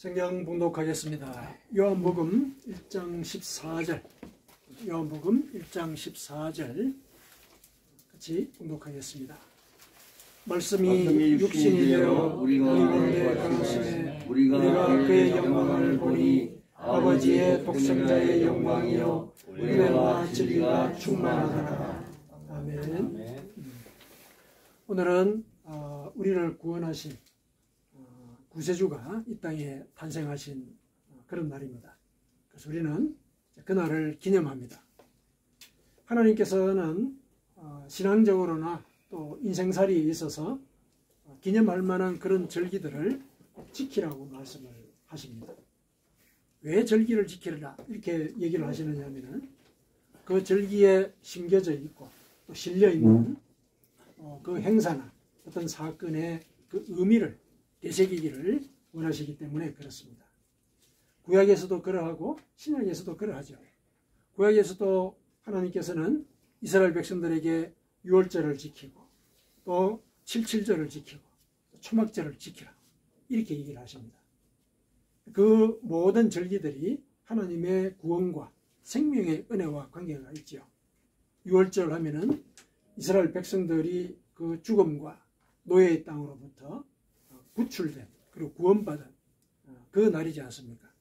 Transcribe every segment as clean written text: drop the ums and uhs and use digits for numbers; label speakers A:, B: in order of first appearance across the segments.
A: 성경 봉독하겠습니다. 요한복음 1장 14절, 요한복음 1장 14절 같이 봉독하겠습니다. 말씀이 육신이 되어 우리 가운데 거하시매 우리가 그의 영광을 보니 아버지의 독생자의 영광이요 은혜와 진리가 충만하더라. 아멘. 오늘은 우리를 구원하신 구세주가 이 땅에 탄생하신 그런 날입니다. 그래서 우리는 그날을 기념합니다. 하나님께서는 신앙적으로나 또 인생살이에 있어서 기념할 만한 그런 절기들을 지키라고 말씀을 하십니다. 왜 절기를 지키라 이렇게 얘기를 하시느냐 하면은 그 절기에 심겨져 있고 또 실려 있는 그 행사나 어떤 사건의 그 의미를 되새기기를 원하시기 때문에 그렇습니다. 구약에서도 그러하고 신약에서도 그러하죠. 구약에서도 하나님께서는 이스라엘 백성들에게 유월절을 지키고 또 칠칠절을 지키고 초막절을 지키라 이렇게 얘기를 하십니다. 그 모든 절기들이 하나님의 구원과 생명의 은혜와 관계가 있죠. 유월절 하면은 이스라엘 백성들이 그 죽음과 노예의 땅으로부터 구출된 그리고 구원받은 그 날이지 않습니까?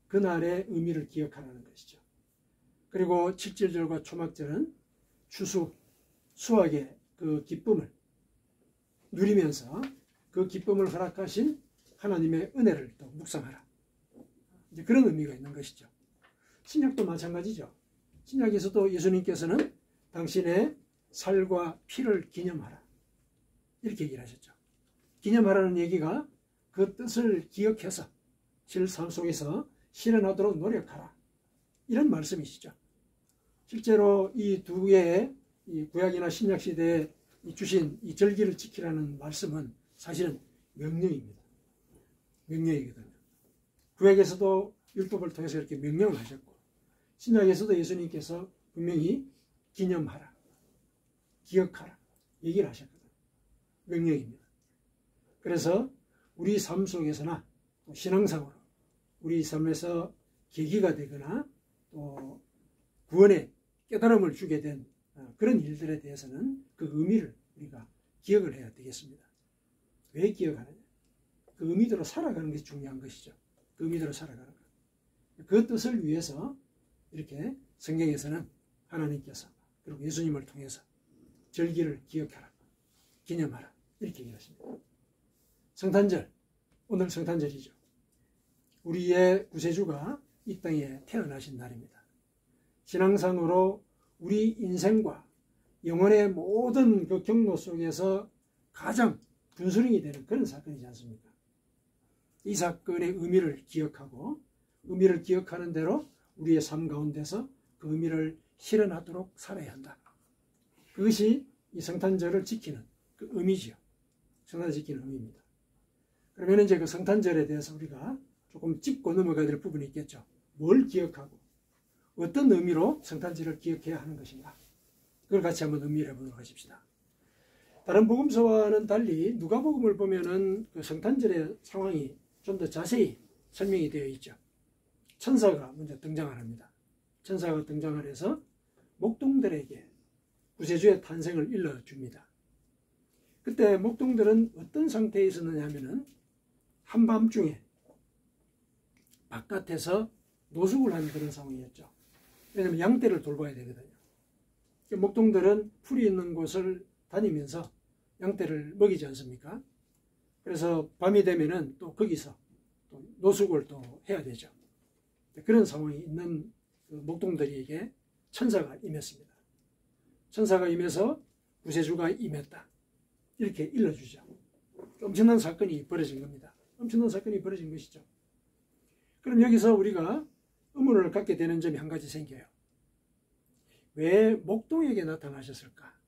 A: 그 날의 의미를 기억하라는 것이죠. 그리고 칠칠절과 초막절은 추수, 수확의 그 기쁨을 누리면서 그 기쁨을 허락하신 하나님의 은혜를 또 묵상하라. 이제 그런 의미가 있는 것이죠. 신약도 마찬가지죠. 신약에서도 예수님께서는 당신의 살과 피를 기념하라. 이렇게 얘기를 하셨죠. 기념하라는 얘기가 그 뜻을 기억해서 실삶 속에서 실현하도록 노력하라. 이런 말씀이시죠. 실제로 이 두 개의 이 구약이나 신약 시대에 주신 이 절기를 지키라는 말씀은 사실은 명령입니다. 명령이거든요. 구약에서도 율법을 통해서 이렇게 명령을 하셨고 신약에서도 예수님께서 분명히 기념하라, 기억하라 얘기를 하셨거든요. 명령입니다. 그래서 우리 삶 속에서나 또 신앙상으로 우리 삶에서 계기가 되거나 또 구원의 깨달음을 주게 된 그런 일들에 대해서는 그 의미를 우리가 기억을 해야 되겠습니다. 왜 기억하느냐? 그 의미대로 살아가는 것이 중요한 것이죠. 그 의미대로 살아가는 것. 그 뜻을 위해서 이렇게 성경에서는 하나님께서 그리고 예수님을 통해서 절기를 기억하라, 기념하라 이렇게 얘기하십니다. 성탄절, 오늘 성탄절이죠. 우리의 구세주가 이 땅에 태어나신 날입니다. 신앙상으로 우리 인생과 영혼의 모든 그 경로 속에서 가장 분수령이 되는 그런 사건이지 않습니까? 이 사건의 의미를 기억하고 의미를 기억하는 대로 우리의 삶 가운데서 그 의미를 실현하도록 살아야 한다. 그것이 이 성탄절을 지키는 그 의미지요. 성탄을 지키는 의미입니다. 그러면 이제 그 성탄절에 대해서 우리가 조금 짚고 넘어가야 될 부분이 있겠죠. 뭘 기억하고 어떤 의미로 성탄절을 기억해야 하는 것인가. 그걸 같이 한번 음미를 해보도록 하십시다. 다른 복음서와는 달리 누가복음을 보면은 그 성탄절의 상황이 좀 더 자세히 설명이 되어 있죠. 천사가 먼저 등장을 합니다. 천사가 등장을 해서 목동들에게 구세주의 탄생을 일러줍니다. 그때 목동들은 어떤 상태에 있었느냐 하면은 한밤중에 바깥에서 노숙을 하는 그런 상황이었죠. 왜냐하면 양떼를 돌봐야 되거든요. 목동들은 풀이 있는 곳을 다니면서 양떼를 먹이지 않습니까? 그래서 밤이 되면은 또 거기서 또 노숙을 또 해야 되죠. 그런 상황이 있는 그 목동들에게 천사가 임했습니다. 천사가 임해서 구세주가 임했다. 이렇게 일러주죠. 엄청난 사건이 벌어진 겁니다. 엄청난 사건이 벌어진 것이죠. 그럼 여기서 우리가 의문을 갖게 되는 점이 한 가지 생겨요. 왜 목동에게 나타나셨을까?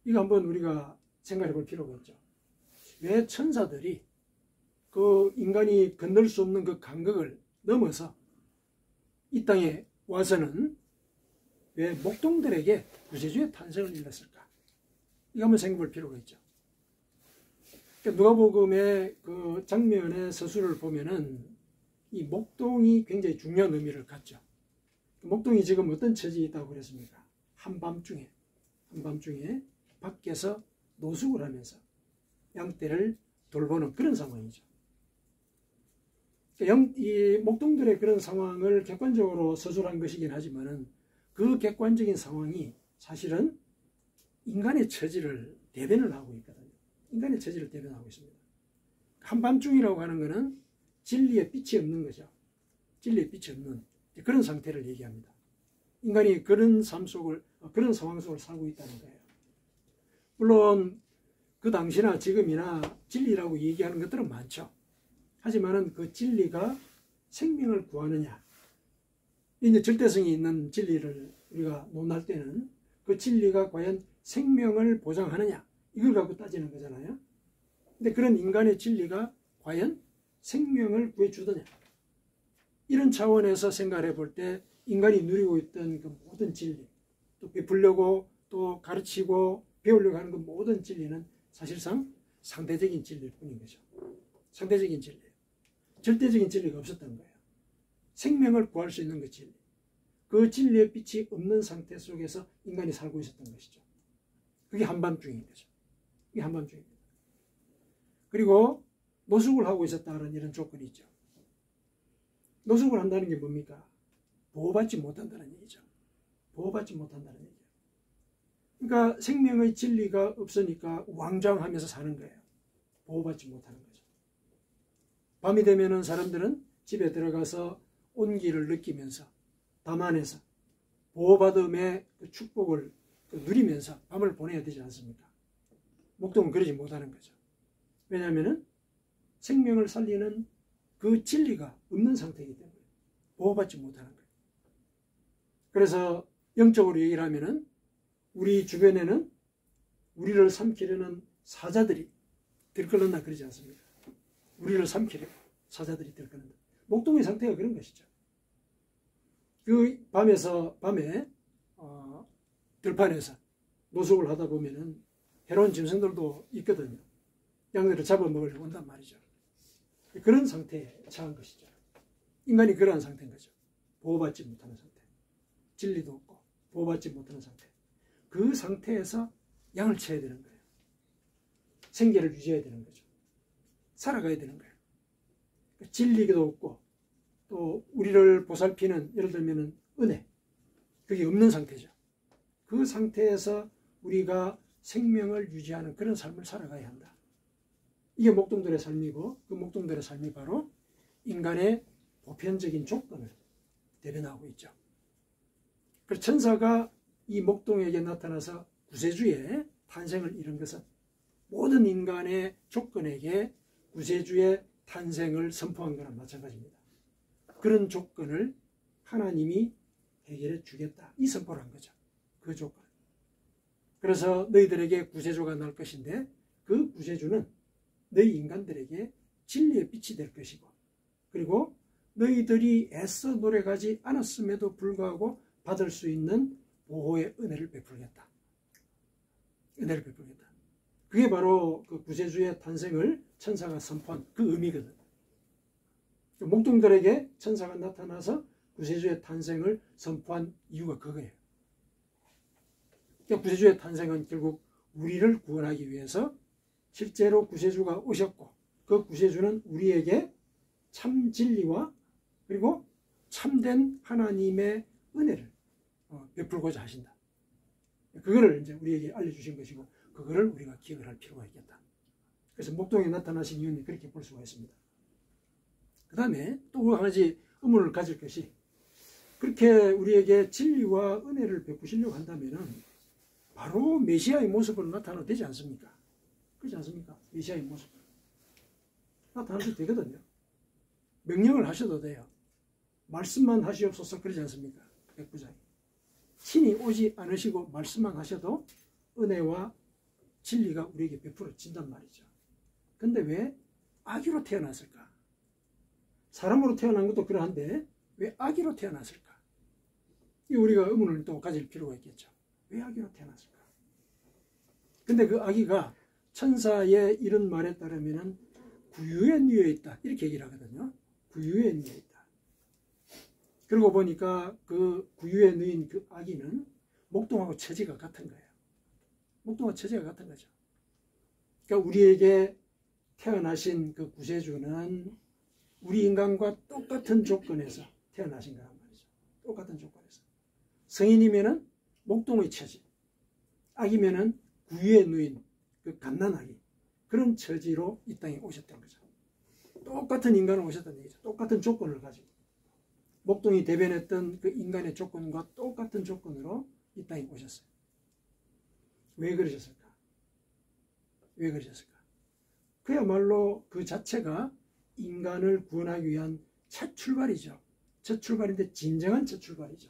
A: 이거 한번 우리가 생각해 볼 필요가 있죠. 왜 천사들이 그 인간이 건널 수 없는 그 간극을 넘어서 이 땅에 와서는 왜 목동들에게 구세주의 탄생을 일렀을까? 이거 한번 생각해 볼 필요가 있죠. 누가복음의 그 장면의 서술을 보면은 이 목동이 굉장히 중요한 의미를 갖죠. 목동이 지금 어떤 처지에 있다고 그랬습니까? 한밤중에 밖에서 노숙을 하면서 양떼를 돌보는 그런 상황이죠. 이 목동들의 그런 상황을 객관적으로 서술한 것이긴 하지만은 그 객관적인 상황이 사실은 인간의 처지를 대변을 하고 있거든요. 인간의 처지를 대변하고 있습니다. 한밤중이라고 하는 것은 진리의 빛이 없는 거죠. 진리의 빛이 없는 그런 상태를 얘기합니다. 인간이 그런 삶 속을, 그런 상황 속을 살고 있다는 거예요. 물론 그 당시나 지금이나 진리라고 얘기하는 것들은 많죠. 하지만은 그 진리가 생명을 구하느냐, 이제 절대성이 있는 진리를 우리가 논할 때는 그 진리가 과연 생명을 보장하느냐, 이걸 갖고 따지는 거잖아요. 근데 그런 인간의 진리가 과연 생명을 구해주더냐, 이런 차원에서 생각해 볼 때 인간이 누리고 있던 그 모든 진리, 또 베풀려고 또 가르치고 배우려고 하는 그 모든 진리는 사실상 상대적인 진리일 뿐인 거죠. 상대적인 진리. 절대적인 진리가 없었던 거예요. 생명을 구할 수 있는 그 진리. 그 진리의 빛이 없는 상태 속에서 인간이 살고 있었던 것이죠. 그게 한밤중인 거죠. 그게 한밤중입니다. 그리고 노숙을 하고 있었다는 이런 조건이 있죠. 노숙을 한다는 게 뭡니까? 보호받지 못한다는 얘기죠. 보호받지 못한다는 얘기죠. 그러니까 생명의 진리가 없으니까 왕좌하면서 사는 거예요. 보호받지 못하는 거죠. 밤이 되면은 사람들은 집에 들어가서 온기를 느끼면서 담 안에서 보호받음의 그 축복을 누리면서 밤을 보내야 되지 않습니까? 목동은 그러지 못하는 거죠. 왜냐하면은 생명을 살리는 그 진리가 없는 상태이기 때문에 보호받지 못하는 거예요. 그래서 영적으로 얘기를 하면은 우리 주변에는 우리를 삼키려는 사자들이 들끓는다 그러지 않습니까? 우리를 삼키려 사자들이 들끓는다. 목동의 상태가 그런 것이죠. 그 밤에 들판에서 노숙을 하다 보면은 해로운 짐승들도 있거든요. 양들을 잡아먹으려고 온단 말이죠. 그런 상태에 처한 것이죠. 인간이 그러한 상태인 거죠. 보호받지 못하는 상태. 진리도 없고 보호받지 못하는 상태. 그 상태에서 양을 쳐야 되는 거예요. 생계를 유지해야 되는 거죠. 살아가야 되는 거예요. 진리도 없고 또 우리를 보살피는, 예를 들면 은혜, 그게 없는 상태죠. 그 상태에서 우리가 생명을 유지하는 그런 삶을 살아가야 한다. 이게 목동들의 삶이고, 그 목동들의 삶이 바로 인간의 보편적인 조건을 대변하고 있죠. 그래서 천사가 이 목동에게 나타나서 구세주의 탄생을 이룬 것은 모든 인간의 조건에게 구세주의 탄생을 선포한 거랑 마찬가지입니다. 그런 조건을 하나님이 해결해 주겠다, 이 선포를 한 거죠. 그 조건. 그래서 너희들에게 구세주가 날 것인데 그 구세주는 너희 인간들에게 진리의 빛이 될 것이고, 그리고 너희들이 애써 노력하지 않았음에도 불구하고 받을 수 있는 보호의 은혜를 베풀겠다. 은혜를 베풀겠다. 그게 바로 그 구세주의 탄생을 천사가 선포한 그 의미거든. 목동들에게 천사가 나타나서 구세주의 탄생을 선포한 이유가 그거예요. 그러니까 구세주의 탄생은 결국 우리를 구원하기 위해서 실제로 구세주가 오셨고, 그 구세주는 우리에게 참 진리와 그리고 참된 하나님의 은혜를 베풀고자 하신다. 그거를 이제 우리에게 알려주신 것이고, 그거를 우리가 기억을 할 필요가 있겠다. 그래서 목동에 나타나신 이유는 그렇게 볼 수가 있습니다. 그 다음에 또 한 가지 의문을 가질 것이, 그렇게 우리에게 진리와 은혜를 베푸시려고 한다면은 바로 메시아의 모습으로 나타나도 되지 않습니까? 그렇지 않습니까? 메시아의 모습 나타나도 되거든요. 명령을 하셔도 돼요. 말씀만 하시옵소서, 그러지 않습니까? 백부장이 친히 오지 않으시고 말씀만 하셔도 은혜와 진리가 우리에게 베풀어진단 말이죠. 근데 왜 아기로 태어났을까? 사람으로 태어난 것도 그러한데 왜 아기로 태어났을까? 이 우리가 의문을 또 가질 필요가 있겠죠. 왜 아기로 태어났을까? 근데 그 아기가 천사의 이런 말에 따르면 구유에 누워 있다, 이렇게 얘기를 하거든요. 구유에 누워 있다. 그러고 보니까 그 구유에 누인 그 아기는 목동하고 처지가 같은 거예요. 목동하고 처지가 같은 거죠. 그러니까 우리에게 태어나신 그 구세주는 우리 인간과 똑같은 조건에서 태어나신 거란 말이죠. 똑같은 조건에서. 성인이면은 목동의 처지, 아기면은 구유에 누인 그 갓난아기, 그런 처지로 이 땅에 오셨던 거죠. 똑같은 인간을 오셨다는 얘기죠. 똑같은 조건을 가지고. 목동이 대변했던 그 인간의 조건과 똑같은 조건으로 이 땅에 오셨어요. 왜 그러셨을까? 왜 그러셨을까? 그야말로 그 자체가 인간을 구원하기 위한 첫 출발이죠. 첫 출발인데 진정한 첫 출발이죠.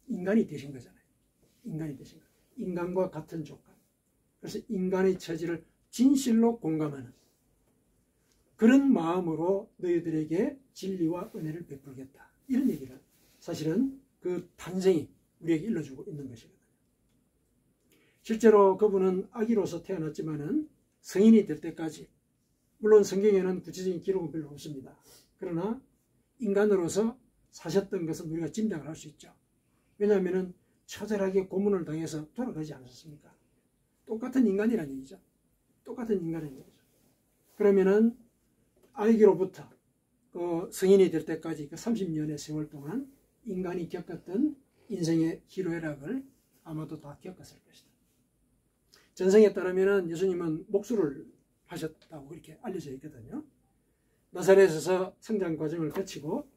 A: 인간이 되신 거잖아요. 인간이 되신 거. 인간과 같은 조건. 그래서 인간의 처지를 진실로 공감하는 그런 마음으로 너희들에게 진리와 은혜를 베풀겠다. 이런 얘기를 사실은 그 탄생이 우리에게 일러주고 있는 것이거든요. 실제로 그분은 아기로서 태어났지만은 성인이 될 때까지, 물론 성경에는 구체적인 기록은 별로 없습니다. 그러나 인간으로서 사셨던 것은 우리가 짐작을 할 수 있죠. 왜냐하면 처절하게 고문을 당해서 돌아가지 않았습니까? 똑같은 인간이라는 얘기죠. 똑같은 인간이라는 얘기죠. 그러면은 아기로부터 그 성인이 될 때까지 그 30년의 세월 동안 인간이 겪었던 인생의 희로애락을 아마도 다 겪었을 것이다. 전성에 따르면 예수님은 목수를 하셨다고 이렇게 알려져 있거든요. 나사렛에서 성장 과정을 거치고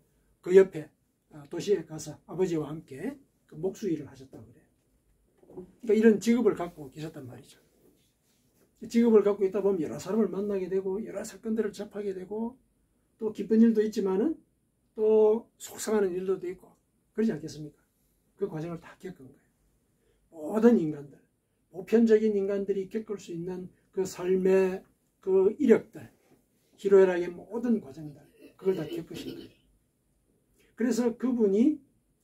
A: 그 옆에 도시에 가서 아버지와 함께 그 목수 일을 하셨다고 그래요. 그러니까 이런 직업을 갖고 계셨단 말이죠. 직업을 갖고 있다 보면 여러 사람을 만나게 되고 여러 사건들을 접하게 되고 또 기쁜 일도 있지만은 또 속상하는 일도 있고 그러지 않겠습니까? 그 과정을 다 겪은 거예요. 모든 인간들, 보편적인 인간들이 겪을 수 있는 그 삶의 그 이력들, 희로애락의 모든 과정들, 그걸 다 겪으신 거예요. 그래서 그분이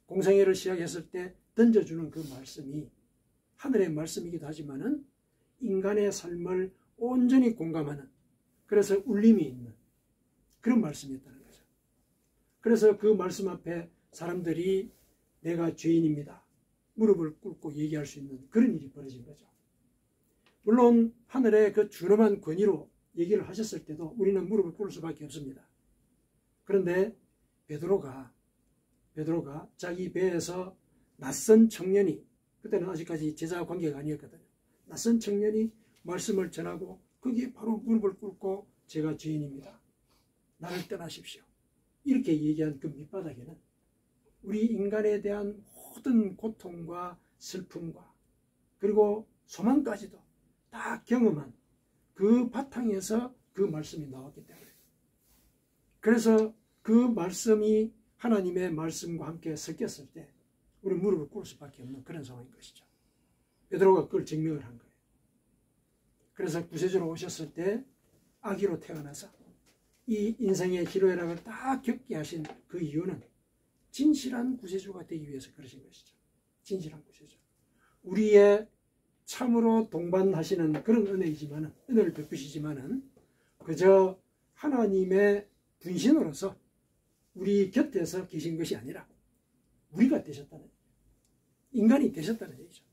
A: 공생애를 시작했을 때 던져주는 그 말씀이 하늘의 말씀이기도 하지만은 인간의 삶을 온전히 공감하는, 그래서 울림이 있는 그런 말씀이었다는 거죠. 그래서 그 말씀 앞에 사람들이 내가 죄인입니다, 무릎을 꿇고 얘기할 수 있는 그런 일이 벌어진 거죠. 물론 하늘의 그 준엄한 권위로 얘기를 하셨을 때도 우리는 무릎을 꿇을 수밖에 없습니다. 그런데 베드로가 자기 배에서 낯선 청년이, 그때는 아직까지 제자 관계가 아니었거든요. 낯선 청년이 말씀을 전하고 거기에 바로 무릎을 꿇고 제가 죄인입니다, 나를 떠나십시오, 이렇게 얘기한 그 밑바닥에는 우리 인간에 대한 모든 고통과 슬픔과 그리고 소망까지도 다 경험한 그 바탕에서 그 말씀이 나왔기 때문에, 그래서 그 말씀이 하나님의 말씀과 함께 섞였을 때 우리 무릎을 꿇을 수밖에 없는 그런 상황인 것이죠. 베드로가 그걸 증명을 한 거예요. 그래서 구세주로 오셨을 때 아기로 태어나서 이 인생의 희로애락을 다 겪게 하신 그 이유는 진실한 구세주가 되기 위해서 그러신 것이죠. 진실한 구세주. 우리의 참으로 동반하시는 그런 은혜이지만은, 은혜를 베푸시지만은 그저 하나님의 분신으로서 우리 곁에서 계신 것이 아니라 우리가 되셨다는, 인간이 되셨다는 얘기죠.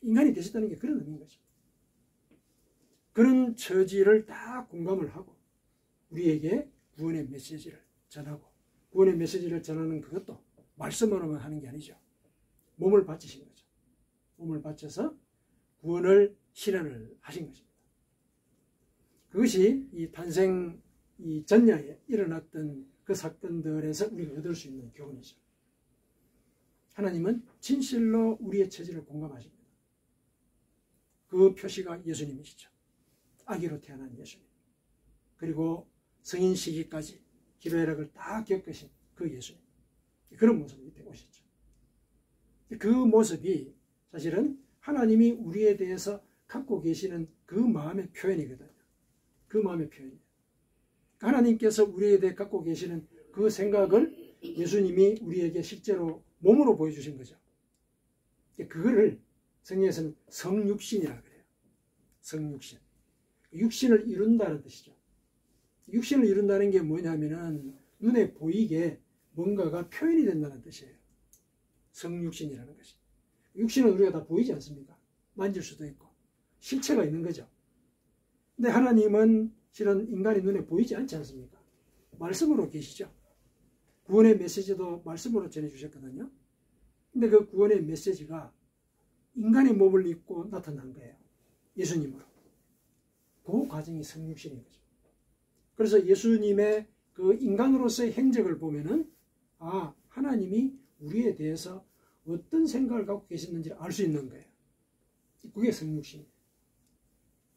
A: 인간이 되셨다는 게 그런 의미인 거죠. 그런 처지를 다 공감을 하고 우리에게 구원의 메시지를 전하고, 구원의 메시지를 전하는 그것도 말씀으로만 하는 게 아니죠. 몸을 바치신 거죠. 몸을 바쳐서 구원을 실현을 하신 것입니다. 그것이 이 탄생 이 전야에 일어났던 그 사건들에서 우리가 얻을 수 있는 교훈이죠. 하나님은 진실로 우리의 처지를 공감하십니다. 그 표시가 예수님이시죠. 아기로 태어난 예수님. 그리고 성인 시기까지 희로애락을 다 겪으신 그 예수님. 그런 모습이 되고 오셨죠. 그 모습이 사실은 하나님이 우리에 대해서 갖고 계시는 그 마음의 표현이거든요. 그 마음의 표현이에요. 하나님께서 우리에 대해 갖고 계시는 그 생각을 예수님이 우리에게 실제로 몸으로 보여주신 거죠. 그거를 성경에서는 성육신이라고 그래요. 성육신. 육신을 이룬다는 뜻이죠. 육신을 이룬다는 게 뭐냐면은 눈에 보이게 뭔가가 표현이 된다는 뜻이에요. 성육신이라는 것이. 육신은 우리가 다 보이지 않습니까? 만질 수도 있고 실체가 있는 거죠. 근데 하나님은 실은 인간의 눈에 보이지 않지 않습니까? 말씀으로 계시죠. 구원의 메시지도 말씀으로 전해주셨거든요. 근데 그 구원의 메시지가 인간의 몸을 입고 나타난 거예요. 예수님으로. 그 과정이 성육신인 거죠. 그래서 예수님의 그 인간으로서의 행적을 보면은 하나님이 우리에 대해서 어떤 생각을 갖고 계셨는지를 알 수 있는 거예요. 그게 성육신이에요.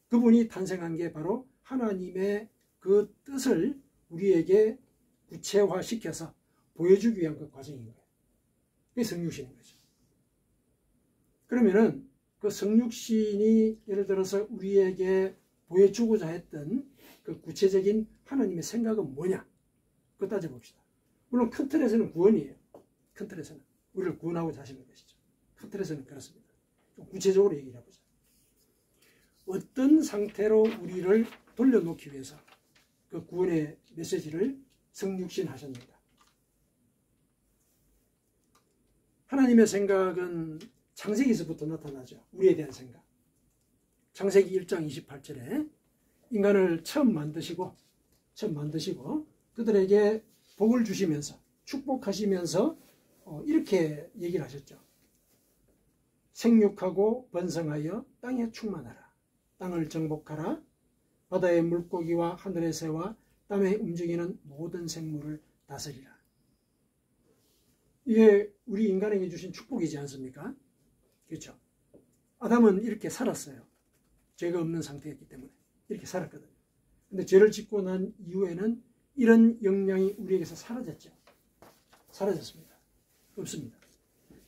A: 그분이 탄생한 게 바로 하나님의 그 뜻을 우리에게 구체화시켜서 보여주기 위한 그 과정인 거예요. 그게 성육신인 거죠. 그러면은 그 성육신이 예를 들어서 우리에게 보여주고자 했던 그 구체적인 하나님의 생각은 뭐냐? 그거 따져봅시다. 물론 큰 틀에서는 구원이에요. 큰 틀에서는. 우리를 구원하고자 하시는 것이죠. 큰 틀에서는 그렇습니다. 좀 구체적으로 얘기를 해보자. 어떤 상태로 우리를 돌려놓기 위해서 그 구원의 메시지를 성육신하셨는가? 하나님의 생각은 창세기에서부터 나타나죠. 우리에 대한 생각. 창세기 1장 28절에 인간을 처음 만드시고 그들에게 복을 주시면서 축복하시면서 이렇게 얘기를 하셨죠. 생육하고 번성하여 땅에 충만하라. 땅을 정복하라. 바다의 물고기와 하늘의 새와 땅에 움직이는 모든 생물을 다스리라. 이게 우리 인간에게 주신 축복이지 않습니까? 그렇죠? 아담은 이렇게 살았어요. 죄가 없는 상태였기 때문에 이렇게 살았거든요. 근데 죄를 짓고 난 이후에는 이런 영향이 우리에게서 사라졌죠. 사라졌습니다. 없습니다.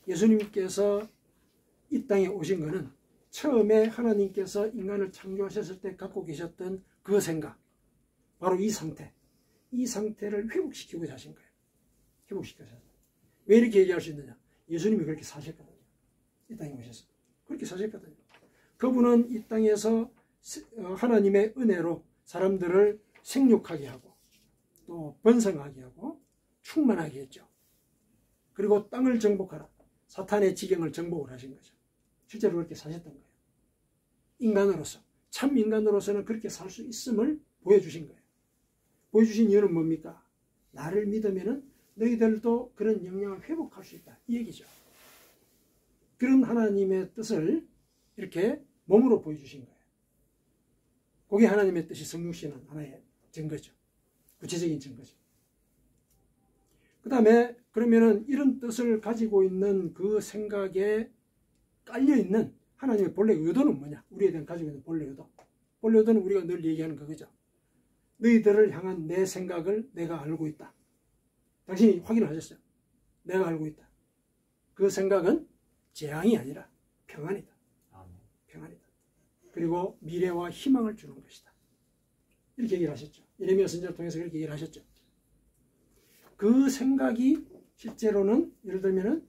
A: 예수님께서 이 땅에 오신 것은 처음에 하나님께서 인간을 창조하셨을 때 갖고 계셨던 그 생각, 바로 이 상태를 회복시키고자 하신 거예요. 회복시켜서. 왜 이렇게 얘기할 수 있느냐? 예수님이 그렇게 사셨거든요. 이 땅에 오셔서. 그렇게 사셨거든요. 그분은 이 땅에서 하나님의 은혜로 사람들을 생육하게 하고 또 번성하게 하고 충만하게 했죠. 그리고 땅을 정복하라. 사탄의 지경을 정복을 하신 거죠. 실제로 그렇게 사셨던 거예요. 인간으로서, 참 인간으로서는 그렇게 살 수 있음을 보여주신 거예요. 보여주신 이유는 뭡니까? 나를 믿으면은 너희들도 그런 영향을 회복할 수 있다. 이 얘기죠. 그런 하나님의 뜻을 이렇게 몸으로 보여주신 거예요. 그게 하나님의 뜻이 성육신은 하나의 증거죠. 구체적인 증거죠. 그 다음에 그러면은 이런 뜻을 가지고 있는 그 생각에 깔려있는 하나님의 본래 의도는 뭐냐? 우리에 대한 가지고 있는 본래 의도. 본래 의도는 우리가 늘 얘기하는 그거죠. 너희들을 향한 내 생각을 내가 알고 있다. 당신이 확인하셨어요. 내가 알고 있다. 그 생각은 재앙이 아니라 평안이다. 평안이다. 그리고 미래와 희망을 주는 것이다. 이렇게 얘기를 하셨죠. 예레미야 선지자를 통해서 그렇게 얘기를 하셨죠. 그 생각이 실제로는 예를 들면은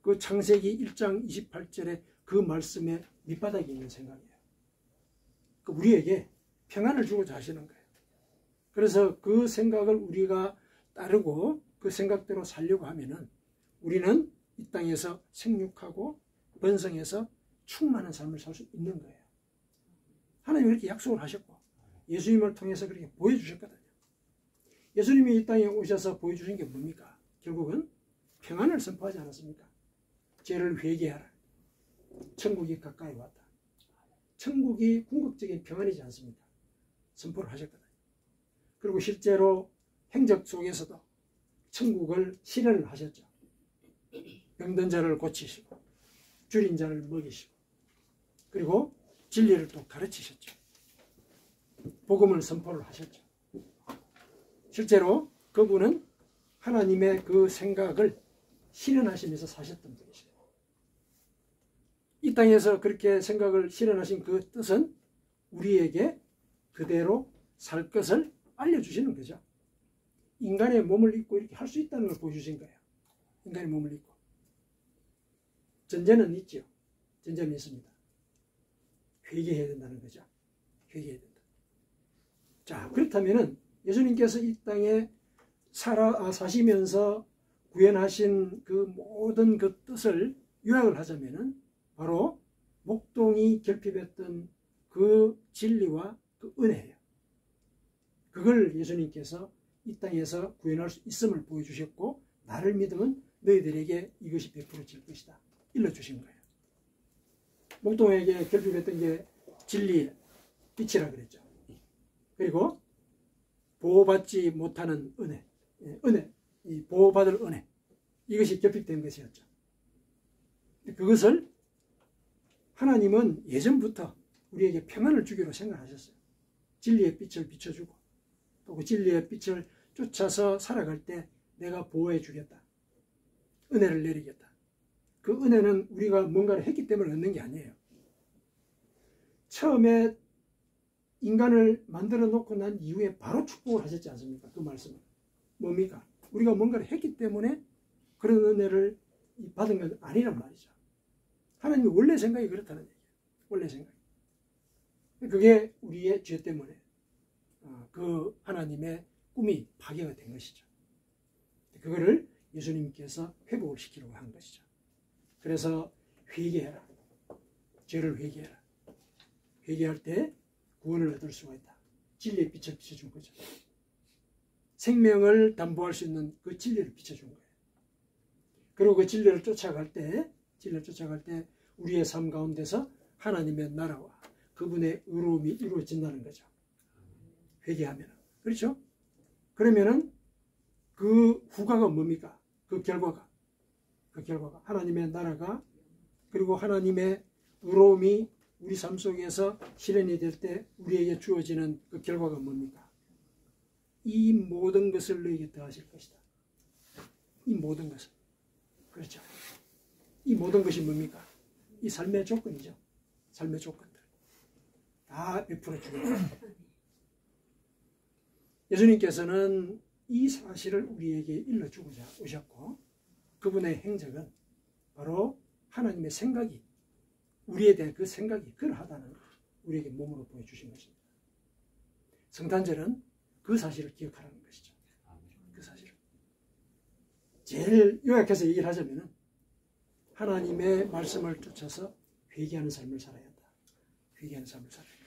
A: 그 창세기 1장 28절에 그 말씀에 밑바닥에 있는 생각이에요. 그 우리에게 평안을 주고자 하시는 거예요. 그래서 그 생각을 우리가 따르고 그 생각대로 살려고 하면은 우리는 이 땅에서 생육하고 번성해서 충만한 삶을 살 수 있는 거예요. 하나님이 그렇게 약속을 하셨고 예수님을 통해서 그렇게 보여주셨거든요. 예수님이 이 땅에 오셔서 보여주신 게 뭡니까? 결국은 평안을 선포하지 않았습니까? 죄를 회개하라. 천국이 가까이 왔다. 천국이 궁극적인 평안이지 않습니까? 선포를 하셨거든요. 그리고 실제로 행적 속에서도 천국을 실현을 하셨죠. 병든 자를 고치시고 줄인 자를 먹이시고 그리고 진리를 또 가르치셨죠. 복음을 선포를 하셨죠. 실제로 그분은 하나님의 그 생각을 실현하시면서 사셨던 분이시죠. 이 땅에서 그렇게 생각을 실현하신 그 뜻은 우리에게 그대로 살 것을 알려주시는 거죠. 인간의 몸을 입고 이렇게 할 수 있다는 걸 보여주신 거예요. 인간의 몸을 입고. 전제는 있죠. 전제는 있습니다. 회개해야 된다는 거죠. 회개해야 된다. 자, 그렇다면은 예수님께서 이 땅에 사시면서 구현하신 그 모든 그 뜻을 요약을 하자면은 바로 목동이 결핍했던 그 진리와 그 은혜예요. 그걸 예수님께서 이 땅에서 구현할 수 있음을 보여주셨고, 나를 믿으면 너희들에게 이것이 베풀어질 것이다 일러주신 거예요. 목동에게 결핍했던 게 진리의 빛이라 그랬죠. 그리고 보호받지 못하는 은혜, 이 보호받을 은혜, 이것이 결핍된 것이었죠. 그것을 하나님은 예전부터 우리에게 평안을 주기로 생각하셨어요. 진리의 빛을 비춰주고, 또 그 진리의 빛을 쫓아서 살아갈 때 내가 보호해 주겠다, 은혜를 내리겠다. 그 은혜는 우리가 뭔가를 했기 때문에 얻는 게 아니에요. 처음에 인간을 만들어 놓고 난 이후에 바로 축복을 하셨지 않습니까? 그 말씀은 뭡니까? 우리가 뭔가를 했기 때문에 그런 은혜를 받은 건 아니란 말이죠. 하나님의 원래 생각이 그렇다는 얘기예요. 원래 생각이. 그게 우리의 죄 때문에 그 하나님의 꿈이 파괴가 된 것이죠. 그거를 예수님께서 회복을 시키려고 한 것이죠. 그래서 회개해라. 죄를 회개해라. 회개할 때 구원을 얻을 수가 있다. 진리의 빛을 비춰준 거죠. 생명을 담보할 수 있는 그 진리를 비춰준 거예요. 그리고 그 진리를 쫓아갈 때 우리의 삶 가운데서 하나님의 나라와 그분의 의로움이 이루어진다는 거죠. 회개하면. 그렇죠? 그러면은 그 후가가 뭡니까? 그 결과가 하나님의 나라가, 그리고 하나님의 의로움이 우리 삶 속에서 실현이 될 때 우리에게 주어지는 그 결과가 뭡니까? 이 모든 것을 너에게 더하실 것이다. 이 모든 것을. 그렇죠. 이 모든 것이 뭡니까? 이 삶의 조건이죠. 삶의 조건들. 다 베풀어 주겠다. 예수님께서는 이 사실을 우리에게 일러주고자 오셨고, 그분의 행적은 바로 하나님의 생각이, 우리에 대한 그 생각이 그러하다는 걸 우리에게 몸으로 보여주신 것입니다. 성탄절은 그 사실을 기억하라는 것이죠. 그 사실을. 제일 요약해서 얘기를 하자면 하나님의 말씀을 쫓아서 회개하는 삶을 살아야 한다. 회개하는 삶을 살아야 한다.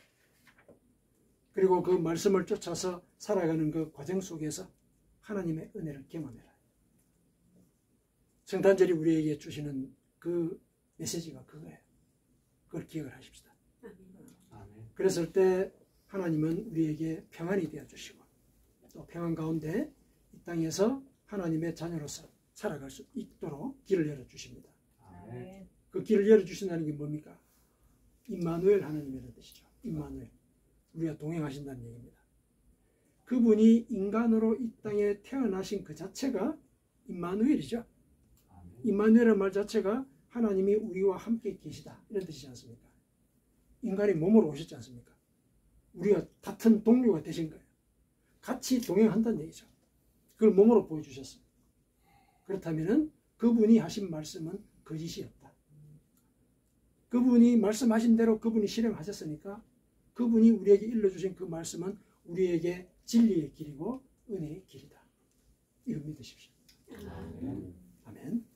A: 그리고 그 말씀을 쫓아서 살아가는 그 과정 속에서 하나님의 은혜를 경험해라. 성탄절이 우리에게 주시는 그 메시지가 그거예요. 그걸 기억을 하십시다. 그랬을 때 하나님은 우리에게 평안이 되어주시고, 또 평안 가운데 이 땅에서 하나님의 자녀로서 살아갈 수 있도록 길을 열어주십니다. 그 길을 열어주신다는 게 뭡니까? 임마누엘 하나님이라는 뜻이죠. 임마누엘. 우리가 동행하신다는 얘기입니다. 그분이 인간으로 이 땅에 태어나신 그 자체가 임마누엘이죠. 임마누엘의 말 자체가 하나님이 우리와 함께 계시다, 이런 뜻이지 않습니까? 인간이 몸으로 오셨지 않습니까? 우리가 같은 동료가 되신 거예요. 같이 동행한다는 얘기죠. 그걸 몸으로 보여주셨어요. 그렇다면 그분이 하신 말씀은 거짓이 없다. 그분이 말씀하신 대로 그분이 실행하셨으니까 그분이 우리에게 일러주신 그 말씀은 우리에게 진리의 길이고 은혜의 길이다. 이걸 믿으십시오. 아멘.